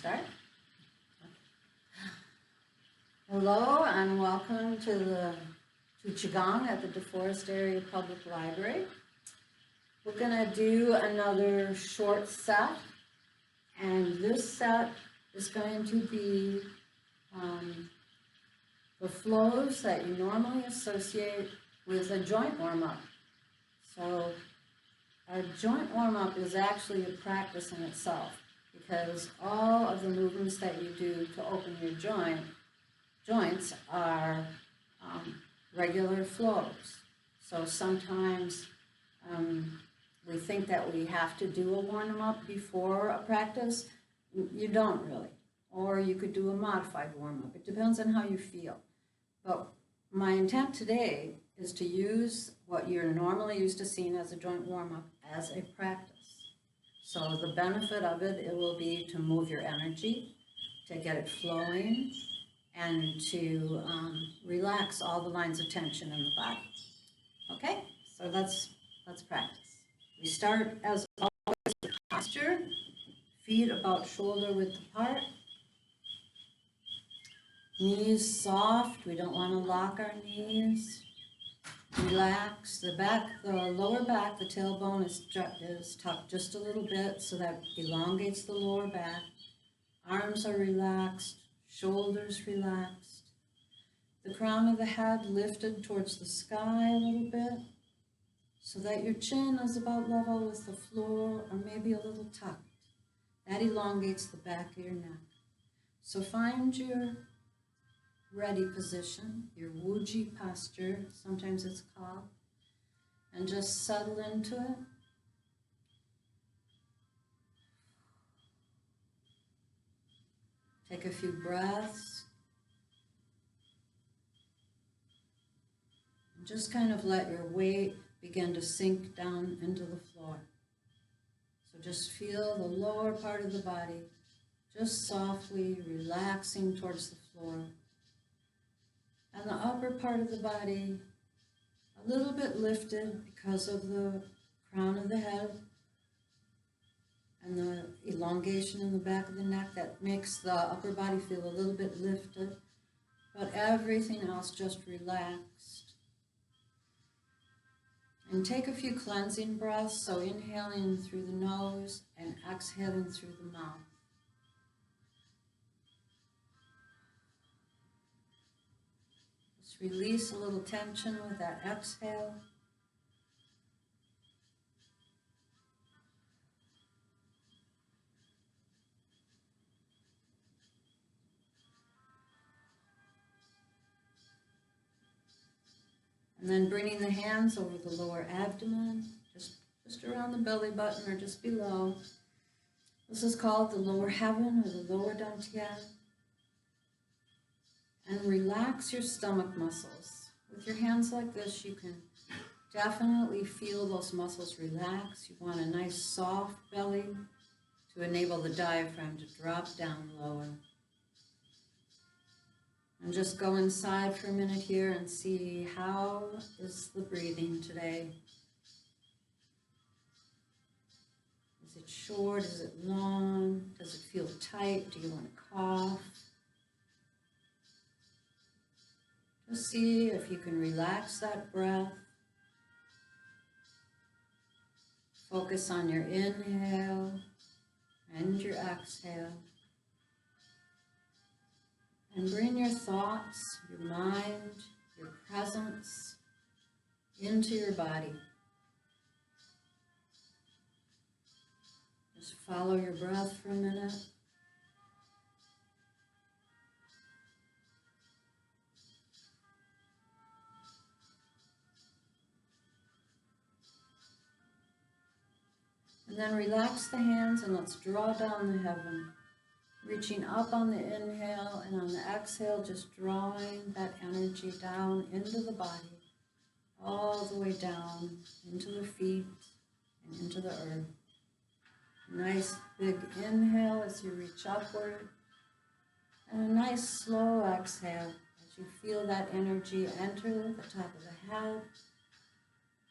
start? Hello and welcome to Qigong at the DeForest Area Public Library. We're going to do another short set, and this set is going to be the flows that you normally associate with a joint warm-up. So a joint warm-up is actually a practice in itself, because all of the movements that you do to open your joints are regular flows. So sometimes we think that we have to do a warm-up before a practice. You don't really. Or you could do a modified warm-up. It depends on how you feel. But my intent today is to use what you're normally used to seeing as a joint warm-up as a practice. So the benefit of it, it will be to move your energy, to get it flowing, and to relax all the lines of tension in the body. Okay, so let's practice. We start as always with posture, feet about shoulder width apart, knees soft. We don't want to lock our knees. Relax the back, the lower back, the tailbone is tucked just a little bit, so that elongates the lower back. Arms are relaxed, shoulders relaxed. The crown of the head lifted towards the sky a little bit, so that your chin is about level with the floor, or maybe a little tucked. That elongates the back of your neck. So find your ready position, your Wuji posture, sometimes it's called, and just settle into it. Take a few breaths. And just kind of let your weight begin to sink down into the floor. So just feel the lower part of the body just softly relaxing towards the floor. And the upper part of the body a little bit lifted because of the crown of the head and the elongation in the back of the neck that makes the upper body feel a little bit lifted, but everything else just relaxed. And take a few cleansing breaths, so inhaling through the nose and exhaling through the mouth. Just release a little tension with that exhale. And then bringing the hands over the lower abdomen, just around the belly button or just below. This is called the lower heaven or the lower dantian. And relax your stomach muscles. With your hands like this, you can definitely feel those muscles relax. You want a nice soft belly to enable the diaphragm to drop down lower. And just go inside for a minute here and see how is the breathing today. Is it short? Is it long? Does it feel tight? Do you want to cough? Just see if you can relax that breath. Focus on your inhale and your exhale. And bring your thoughts, your mind, your presence into your body. Just follow your breath for a minute. And then relax the hands and let's draw down the heaven. Reaching up on the inhale and on the exhale, just drawing that energy down into the body, all the way down into the feet and into the earth. Nice big inhale as you reach upward, and a nice slow exhale as you feel that energy enter the top of the head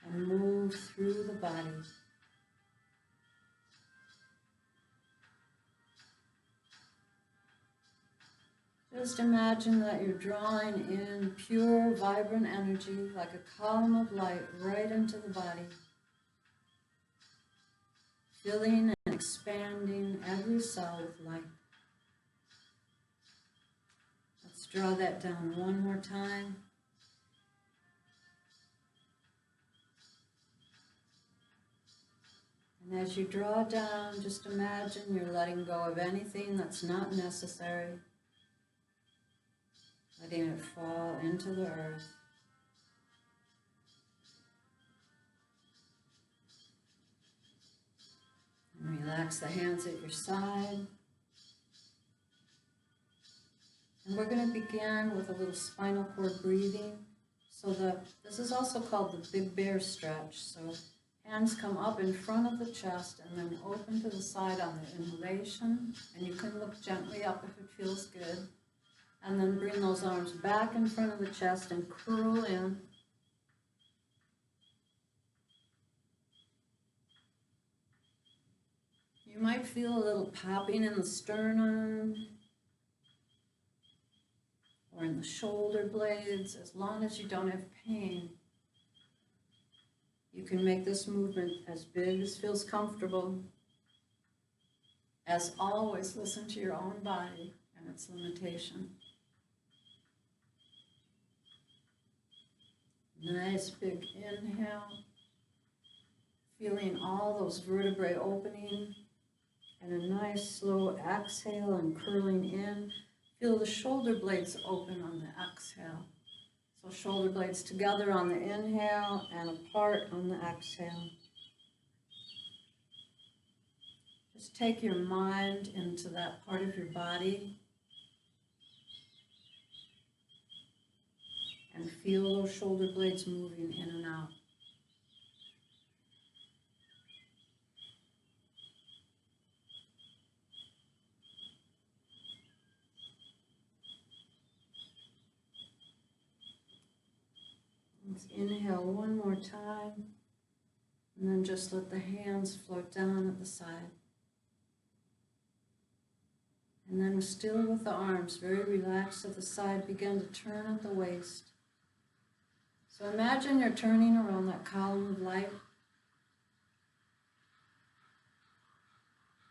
and move through the body. Just imagine that you're drawing in pure, vibrant energy like a column of light right into the body, filling and expanding every cell with light. Let's draw that down one more time. And as you draw down, just imagine you're letting go of anything that's not necessary, letting it fall into the earth. And relax the hands at your side. And we're going to begin with a little spinal cord breathing. So this is also called the Big Bear stretch. So hands come up in front of the chest and then open to the side on the inhalation. And you can look gently up if it feels good. And then bring those arms back in front of the chest and curl in. You might feel a little popping in the sternum or in the shoulder blades. As long as you don't have pain, you can make this movement as big as feels comfortable. As always, listen to your own body and its limitation. Nice big inhale, feeling all those vertebrae opening, and a nice slow exhale and curling in. Feel the shoulder blades open on the exhale. So shoulder blades together on the inhale and apart on the exhale. Just take your mind into that part of your body and feel those shoulder blades moving in and out. Let's inhale one more time, and then just let the hands float down at the side. And then still with the arms, very relaxed at the side, begin to turn at the waist. So imagine you're turning around that column of light.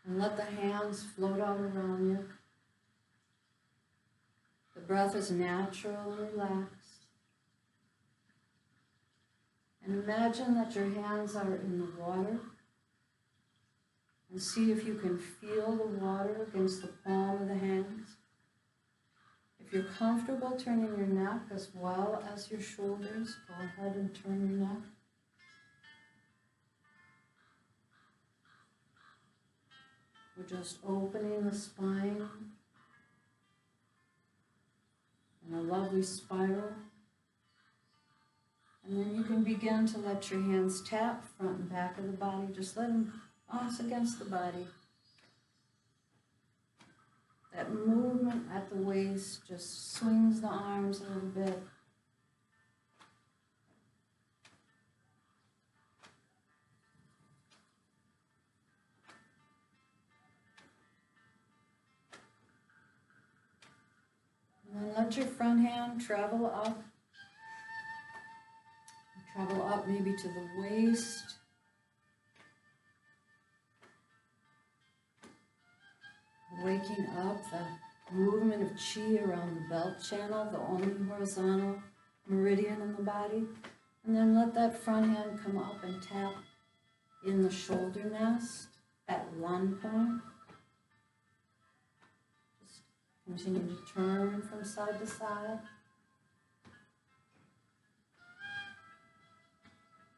And let the hands float out around you. The breath is natural and relaxed. And imagine that your hands are in the water. And see if you can feel the water against the palm of the hands. If you're comfortable turning your neck as well as your shoulders, go ahead and turn your neck. We're just opening the spine in a lovely spiral. And then you can begin to let your hands tap front and back of the body. Just let them bounce against the body. That movement at the waist just swings the arms a little bit. And then let your front hand travel up. Travel up maybe to the waist. Waking up the movement of chi around the belt channel, the only horizontal meridian in the body. And then let that front hand come up and tap in the shoulder nest at one point. Just continue to turn from side to side.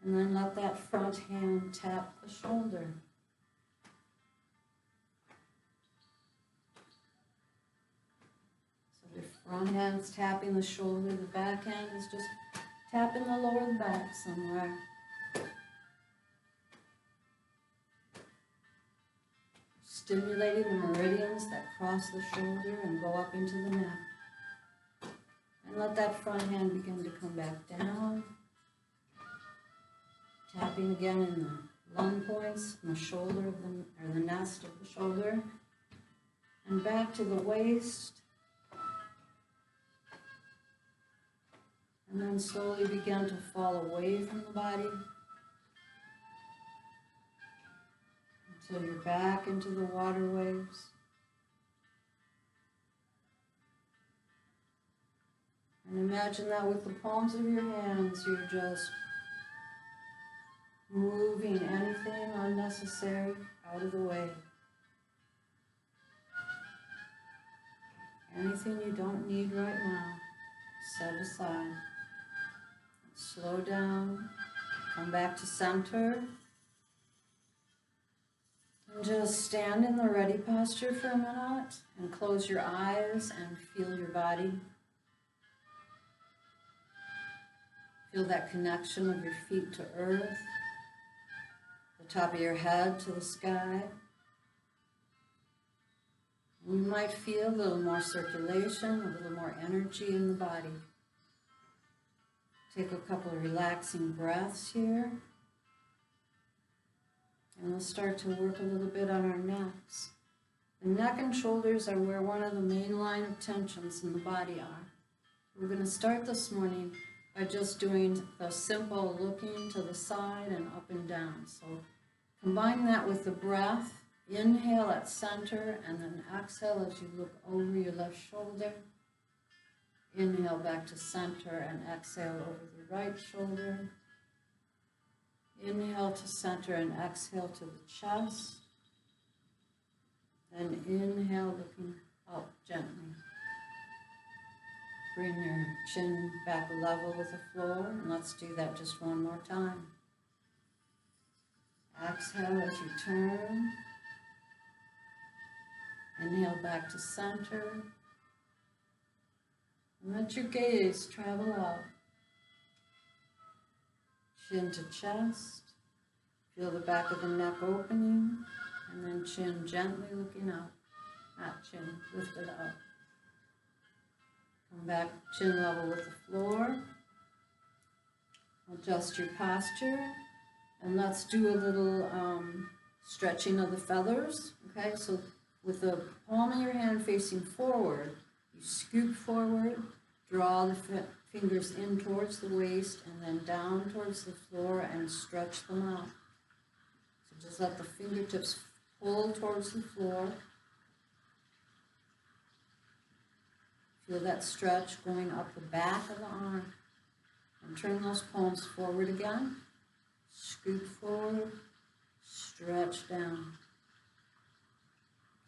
And then let that front hand tap the shoulder. So the front hand's tapping the shoulder, the back hand is just tapping the lower back somewhere. Stimulating the meridians that cross the shoulder and go up into the neck. And let that front hand begin to come back down. Tapping again in the lung points, in the shoulder of or the nest of the shoulder. And back to the waist. And then slowly begin to fall away from the body until you're back into the water waves. And imagine that with the palms of your hands, you're just moving anything unnecessary out of the way. Anything you don't need right now, set aside. Slow down, come back to center, and just stand in the ready posture for a minute and close your eyes and feel your body. Feel that connection of your feet to earth, the top of your head to the sky. You might feel a little more circulation, a little more energy in the body. Take a couple of relaxing breaths here. And we'll start to work a little bit on our necks. The neck and shoulders are where one of the main line of tensions in the body are. We're going to start this morning by just doing the simple looking to the side and up and down. So combine that with the breath. Inhale at center and then exhale as you look over your left shoulder. Inhale back to center and exhale over the right shoulder. Inhale to center and exhale to the chest. Then inhale looking up gently. Bring your chin back level with the floor, and let's do that just one more time. Exhale as you turn. Inhale back to center. And let your gaze travel out. Chin to chest. Feel the back of the neck opening. And then chin gently looking up. Not chin, lifted up. Come back chin level with the floor. Adjust your posture. And let's do a little stretching of the feathers. Okay, so with the palm of your hand facing forward, you scoop forward, draw the fingers in towards the waist and then down towards the floor and stretch them out. So just let the fingertips pull towards the floor. Feel that stretch going up the back of the arm. And turn those palms forward again. Scoop forward, stretch down.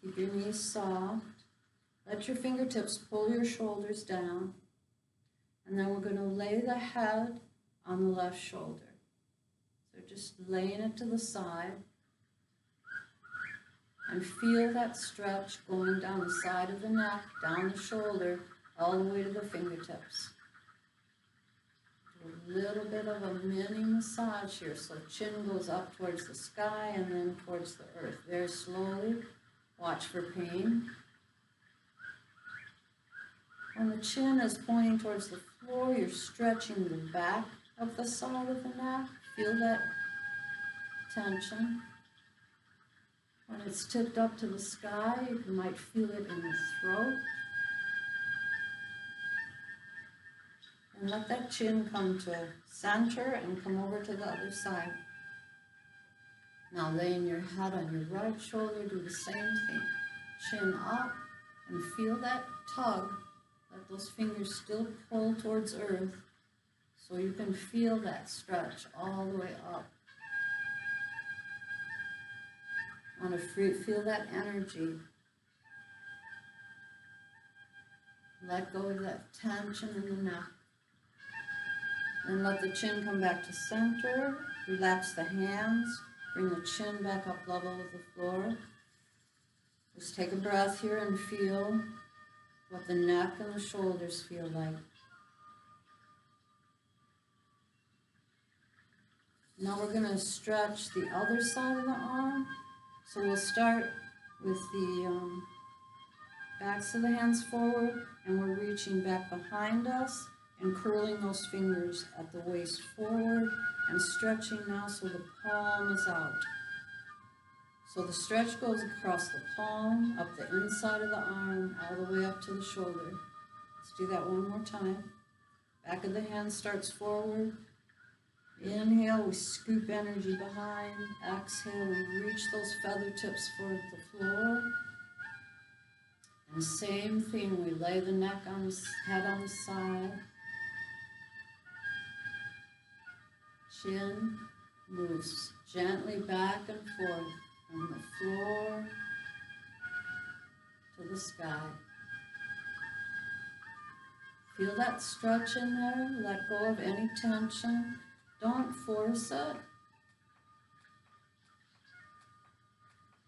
Keep your knees soft. Let your fingertips pull your shoulders down. And then we're going to lay the head on the left shoulder. So just laying it to the side. And feel that stretch going down the side of the neck, down the shoulder, all the way to the fingertips. Do a little bit of a mini massage here. So chin goes up towards the sky and then towards the earth. Very slowly. Watch for pain. When the chin is pointing towards the floor, you're stretching the back of the side of the neck. Feel that tension. When it's tipped up to the sky, you might feel it in the throat. And let that chin come to center and come over to the other side. Now laying your head on your right shoulder, do the same thing. Chin up and feel that tug. Let those fingers still pull towards earth so you can feel that stretch all the way up. Want to feel that energy. Let go of that tension in the neck. And let the chin come back to center. Relax the hands. Bring the chin back up level with the floor. Just take a breath here and feel what the neck and the shoulders feel like. Now we're going to stretch the other side of the arm. So we'll start with the backs of the hands forward, and we're reaching back behind us and curling those fingers at the waist forward and stretching now so the palm is out. So the stretch goes across the palm, up the inside of the arm, all the way up to the shoulder. Let's do that one more time. Back of the hand starts forward. Inhale, we scoop energy behind. Exhale, we reach those feather tips for the floor. And same thing, we lay the neck on the head on the side. Chin moves gently back and forth from the floor to the sky. Feel that stretch in there. Let go of any tension. Don't force it.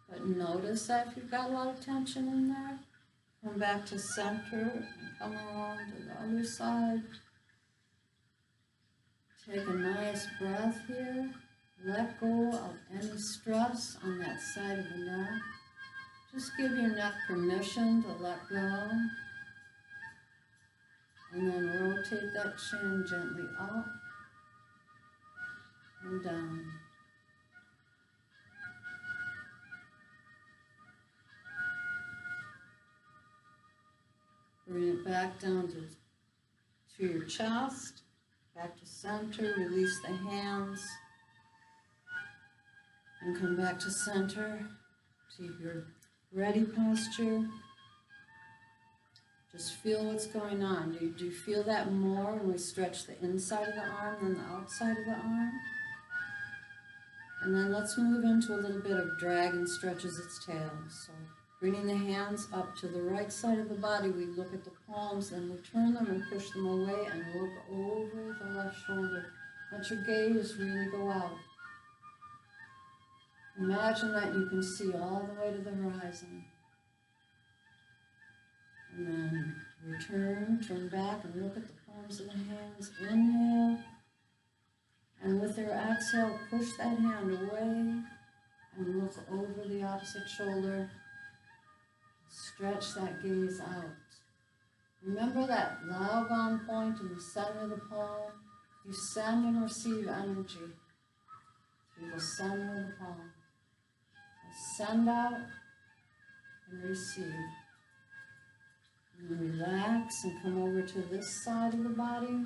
But notice that if you've got a lot of tension in there, come back to center and come around to the other side. Take a nice breath here. Let go of any stress on that side of the neck. Just give your neck permission to let go. And then rotate that chin gently up and down. Bring it back down to your chest. Back to center, release the hands, and come back to center, to your ready posture. Just feel what's going on. Do you feel that more when we stretch the inside of the arm than the outside of the arm? And then let's move into a little bit of dragon stretches its tail. So bringing the hands up to the right side of the body, we look at the palms and we turn them and push them away and look over the left shoulder. Let your gaze really go out. Imagine that you can see all the way to the horizon. And then return, turn back and look at the palms of the hands. Inhale. And with your exhale, push that hand away and look over the opposite shoulder. Stretch that gaze out. Remember that Laogan point in the center of the palm. You send and receive energy through the center of the palm. Send out and receive. And relax and come over to this side of the body.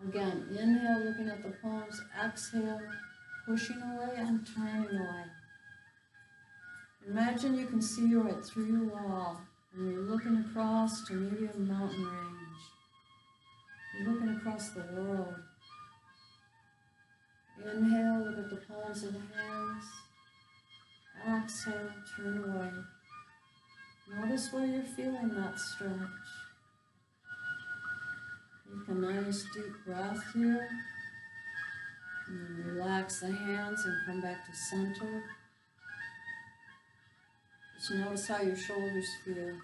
Again, inhale, looking at the palms. Exhale, pushing away and turning away. Imagine you can see right through your wall and you're looking across to maybe a mountain range. You're looking across the world. Inhale, look at the palms of the hands. Exhale, turn away. Notice where you're feeling that stretch. Take a nice deep breath here. And then relax the hands and come back to center. Just notice how your shoulders feel.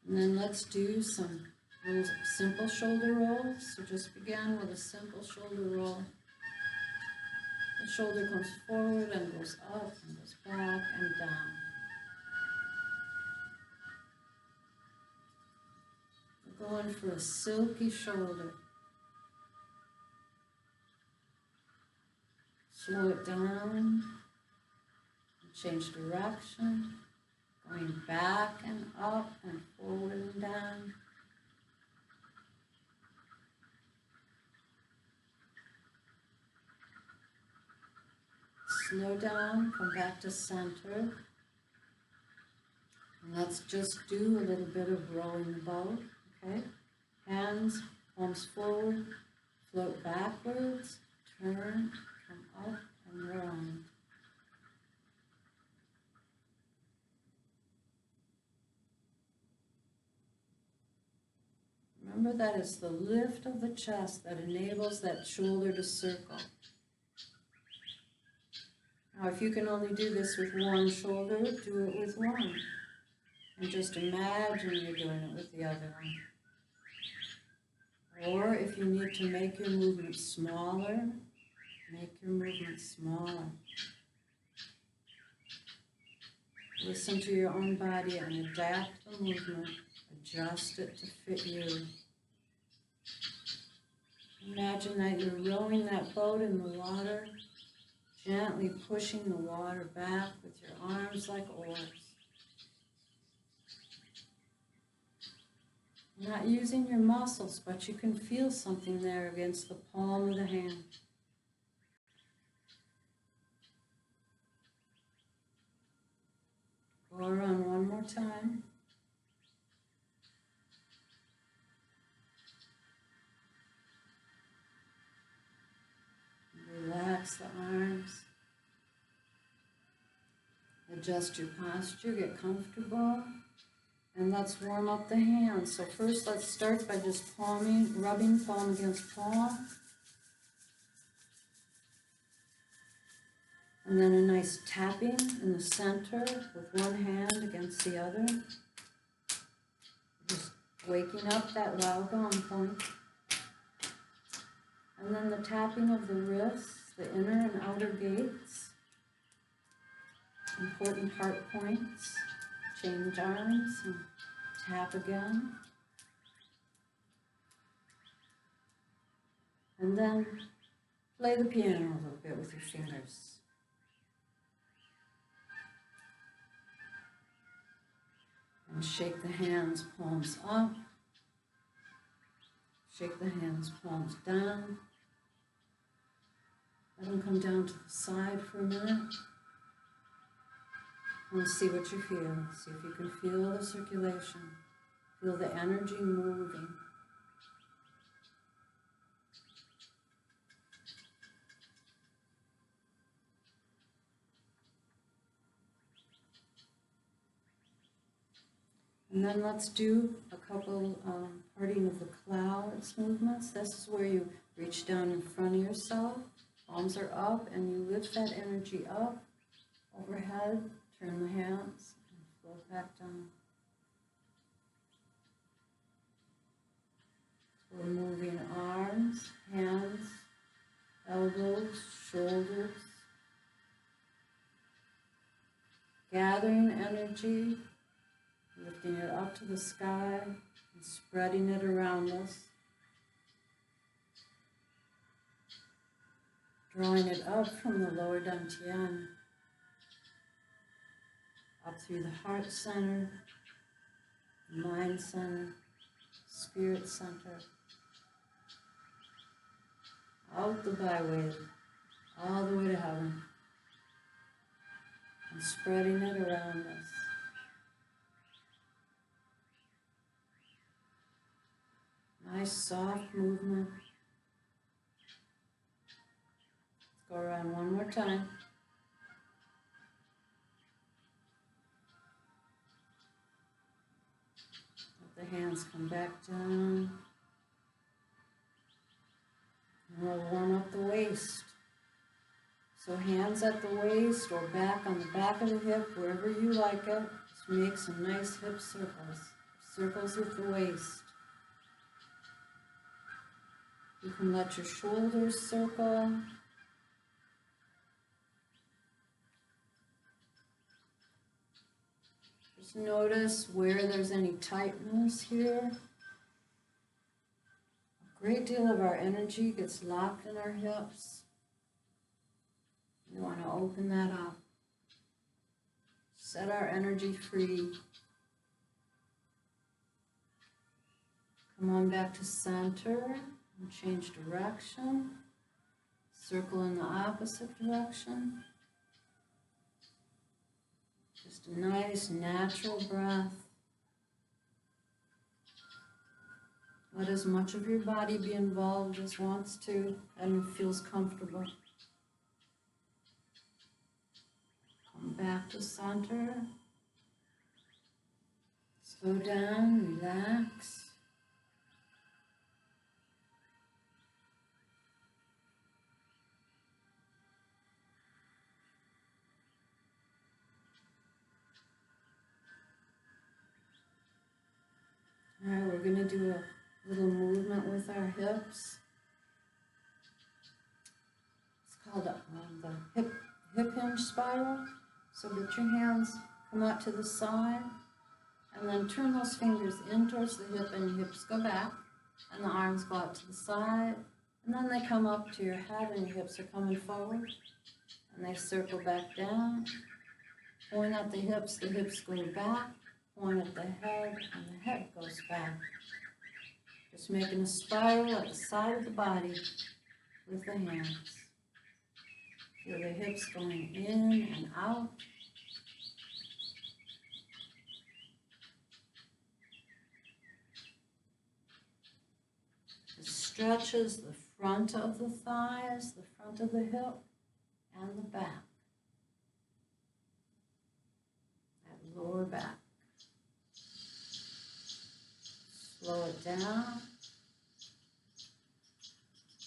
And then let's do some little simple shoulder rolls. So just begin with a simple shoulder roll. The shoulder comes forward and goes up and goes back and down. We're going for a silky shoulder. Slow it down and change direction. Going back and up and forward and down. Slow down, come back to center. And let's just do a little bit of rowing the boat, okay? Hands, palms forward, float backwards, turn, come up and round. Remember that it's the lift of the chest that enables that shoulder to circle. Now, if you can only do this with one shoulder, do it with one. And just imagine you're doing it with the other one. Or if you need to make your movement smaller, make your movement smaller. Listen to your own body and adapt the movement. Adjust it to fit you. Imagine that you're rowing that boat in the water, gently pushing the water back with your arms like oars. You're not using your muscles, but you can feel something there against the palm of the hand. Go around one more time. Relax the arms. Adjust your posture, get comfortable. And let's warm up the hands. So first let's start by just rubbing palm against palm. And then a nice tapping in the center with one hand against the other. Just waking up that Laogang point. And then the tapping of the wrists, the inner and outer gates. Important heart points. Change arms and tap again. And then play the piano a little bit with your fingers. And shake the hands, palms up. Shake the hands, palms down. Let them come down to the side for a minute. And see what you feel. See if you can feel the circulation. Feel the energy moving. And then let's do a couple parting of the clouds movements. This is where you reach down in front of yourself. Palms are up and you lift that energy up overhead. Turn the hands and float back down. We're moving arms, hands, elbows, shoulders. Gathering energy, lifting it up to the sky and spreading it around us. Drawing it up from the lower dantian. Up through the heart center, mind center, spirit center, out the byway, all the way to heaven, and spreading it around us. Nice soft movement. Let's go around one more time. The hands come back down. And we'll warm up the waist. So hands at the waist or back on the back of the hip, wherever you like it. Just make some nice hip circles. Circles with the waist. You can let your shoulders circle. Just notice where there's any tightness here. A great deal of our energy gets locked in our hips. We want to open that up. Set our energy free. Come on back to center and change direction. Circle in the opposite direction. Just a nice natural breath. Let as much of your body be involved as wants to and feels comfortable. Come back to center. Slow down, relax. All right, we're going to do a little movement with our hips. It's called the hip hinge spiral. So get your hands, come out to the side, and then turn those fingers in towards the hip, and your hips go back, and the arms go out to the side, and then they come up to your head, and your hips are coming forward, and they circle back down. Point at the hips go back. Point at the head, and the head goes back. Just making a spiral at the side of the body with the hands. Feel the hips going in and out. It stretches the front of the thighs, the front of the hip, and the back. That lower back. Slow it down.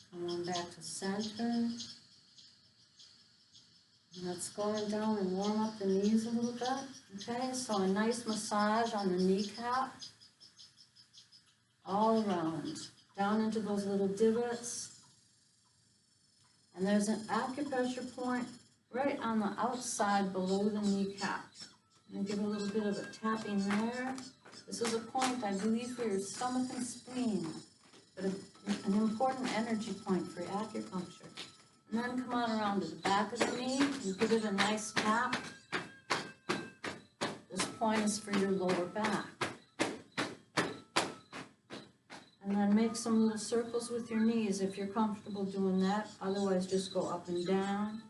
Come on back to center. And let's go on down and warm up the knees a little bit. Okay, so a nice massage on the kneecap. All around. Down into those little divots. And there's an acupressure point right on the outside below the kneecap. And give a little bit of a tapping there. This is a point, I believe, for your stomach and spleen, but an important energy point for acupuncture. And then come on around to the back of the knee and give it a nice tap. This point is for your lower back. And then make some little circles with your knees if you're comfortable doing that. Otherwise, just go up and down.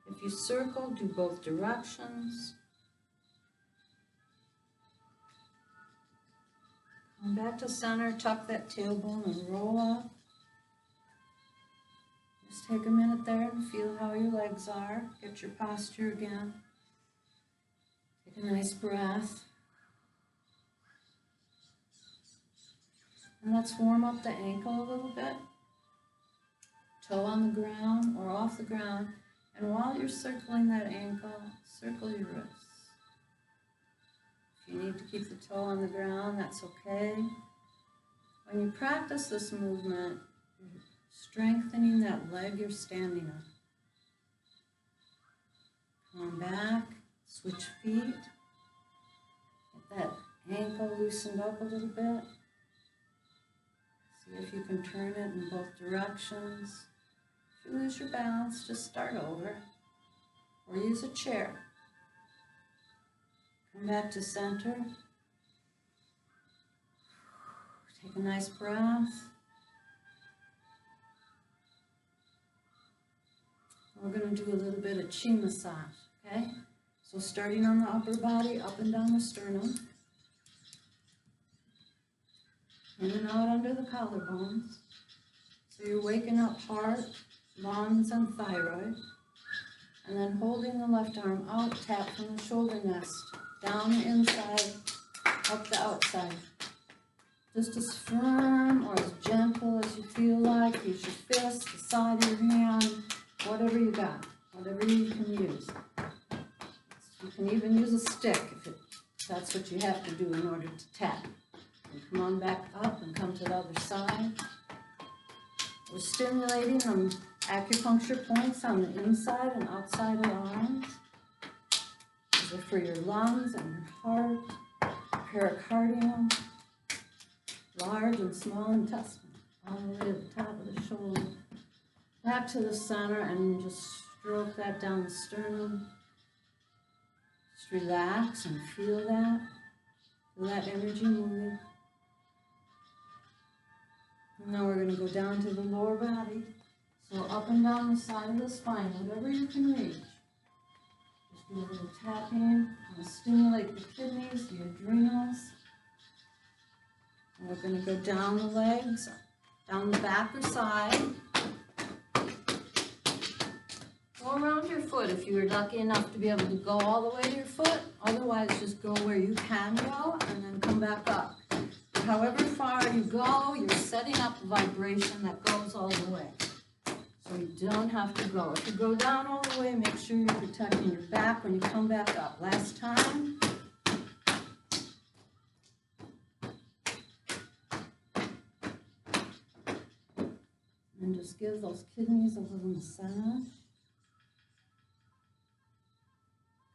If you circle, do both directions. Come back to center, tuck that tailbone and roll up. Just take a minute there and feel how your legs are. Get your posture again. Take a nice breath. And let's warm up the ankle a little bit. Toe on the ground or off the ground. And while you're circling that ankle, circle your wrists. If you need to keep the toe on the ground, that's okay. When you practice this movement, you're strengthening that leg you're standing on. Come on back, switch feet. Get that ankle loosened up a little bit. See if you can turn it in both directions. If you lose your balance, just start over. Or use a chair. Come back to center. Take a nice breath. We're going to do a little bit of chi massage, okay? So starting on the upper body, up and down the sternum. In and out under the collarbones. So you're waking up heart, lungs, and thyroid. And then holding the left arm out, tap from the shoulder nest. Down the inside, up the outside. Just as firm or as gentle as you feel like. Use your fist, the side of your hand, whatever you got, whatever you can use. You can even use a stick if that's what you have to do in order to tap. And come on back up and come to the other side. We're stimulating acupuncture points on the inside and outside of the arms. These are for your lungs and your heart, pericardium, large and small intestine, all the way to the top of the shoulder. Back to the center and just stroke that down the sternum. Just relax and feel that. Feel that energy moving. And now we're going to go down to the lower body. So up and down the side of the spine, whatever you can reach. Just do a little tapping. Stimulate the kidneys, the adrenals. And we're going to go down the legs, down the back or side. Go around your foot if you were lucky enough to be able to go all the way to your foot. Otherwise, just go where you can go and then come back up. However far you go, you're setting up a vibration that goes all the way. So you don't have to go. If you go down all the way, make sure you're protecting your back when you come back up. Last time. And just give those kidneys a little massage.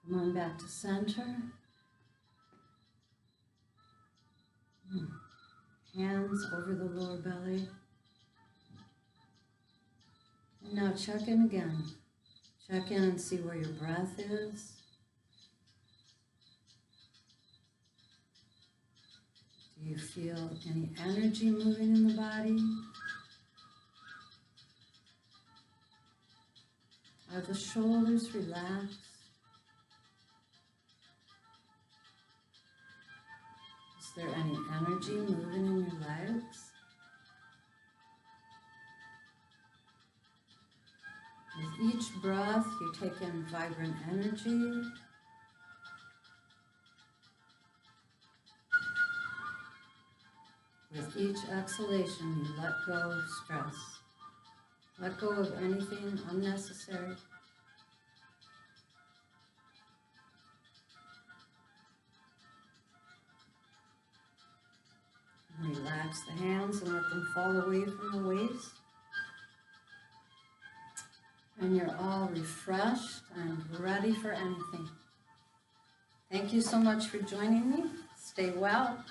Come on back to center. Hands over the lower belly. And now check in again. Check in and see where your breath is. Do you feel any energy moving in the body? Are the shoulders relaxed? Is there any energy moving in your legs? With each breath, you take in vibrant energy. With each exhalation, you let go of stress. Let go of anything unnecessary. Relax the hands and let them fall away from the waist. And you're all refreshed and ready for anything. Thank you so much for joining me. Stay well.